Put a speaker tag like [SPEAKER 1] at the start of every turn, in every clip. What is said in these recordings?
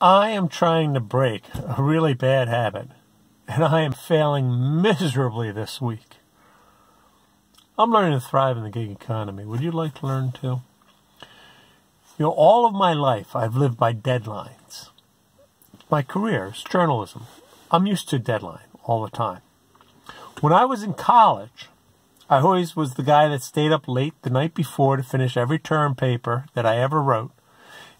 [SPEAKER 1] I am trying to break a really bad habit, and I am failing miserably this week. I'm learning to thrive in the gig economy. Would you like to learn too? You know, all of my life I've lived by deadlines. My career is journalism. I'm used to a deadline all the time. When I was in college, I always was the guy that stayed up late the night before to finish every term paper that I ever wrote.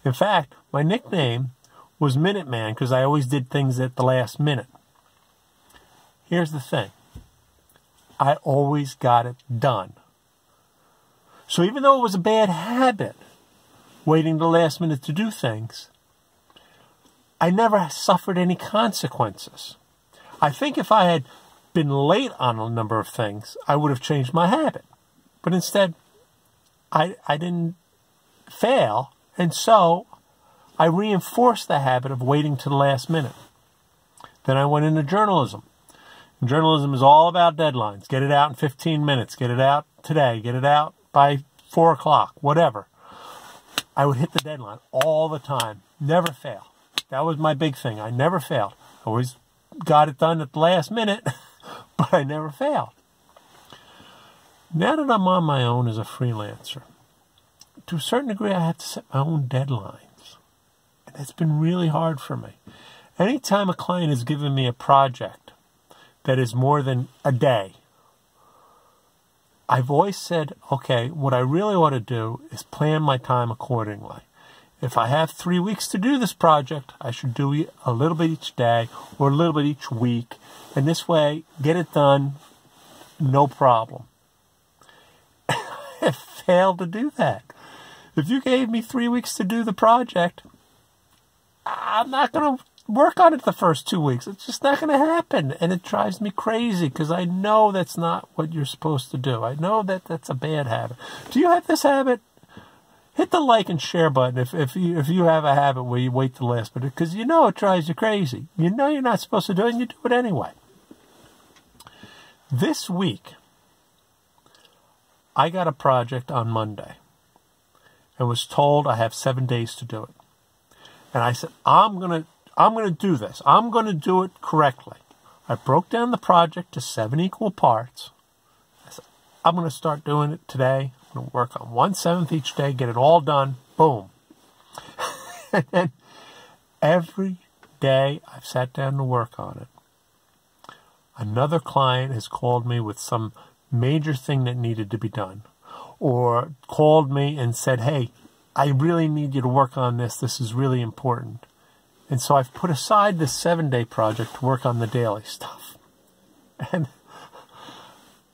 [SPEAKER 1] In fact, my nickname was Minuteman because I always did things at the last minute. Here's the thing. I always got it done. So even though it was a bad habit, waiting the last minute to do things, I never suffered any consequences. I think if I had been late on a number of things, I would have changed my habit. But instead, I didn't fail, and so I reinforced the habit of waiting to the last minute. Then I went into journalism. And journalism is all about deadlines. Get it out in 15 minutes. Get it out today. Get it out by 4 o'clock, whatever. I would hit the deadline all the time. Never fail. That was my big thing. I never failed. I always got it done at the last minute, but I never failed. Now that I'm on my own as a freelancer, to a certain degree I have to set my own deadlines. And it's been really hard for me. Anytime a client has given me a project that is more than a day, I've always said, okay, what I really want to do is plan my time accordingly. If I have 3 weeks to do this project, I should do a little bit each day or a little bit each week. And this way, get it done, no problem. I failed to do that. If you gave me 3 weeks to do the project, I'm not going to work on it the first 2 weeks. It's just not going to happen. And it drives me crazy because I know that's not what you're supposed to do. I know that that's a bad habit. Do you have this habit? Hit the like and share button if you have a habit where you wait till the last minute, because you know it drives you crazy. You know you're not supposed to do it, and you do it anyway. This week, I got a project on Monday and was told I have 7 days to do it. And I said, I'm gonna do this. I'm gonna do it correctly. I broke down the project to 7 equal parts. I said, I'm gonna start doing it today. I'm going to work on 1/7 each day, get it all done, boom. And then every day I've sat down to work on it. Another client has called me with some major thing that needed to be done, or called me and said, hey, I really need you to work on this. This is really important. And so I've put aside this 7-day project to work on the daily stuff. And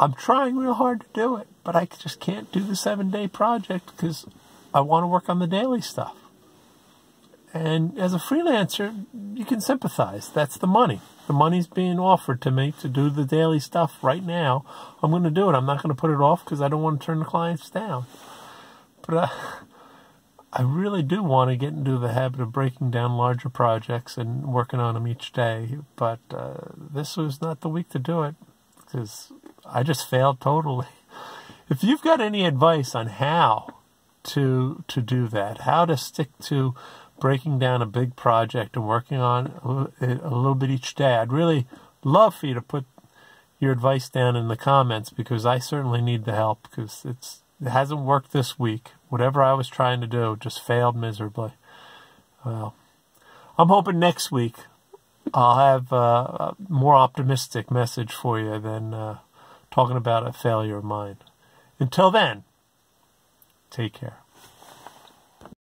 [SPEAKER 1] I'm trying real hard to do it, but I just can't do the 7-day project because I want to work on the daily stuff. And as a freelancer, you can sympathize. That's the money. The money's being offered to me to do the daily stuff right now. I'm going to do it. I'm not going to put it off because I don't want to turn the clients down. But I really do want to get into the habit of breaking down larger projects and working on them each day. But this was not the week to do it because I just failed totally. If you've got any advice on how to do that, how to stick to breaking down a big project and working on it a little bit each day, I'd really love for you to put your advice down in the comments because I certainly need the help because it hasn't worked this week. Whatever I was trying to do just failed miserably. Well, I'm hoping next week I'll have a more optimistic message for you than talking about a failure of mine. Until then, take care.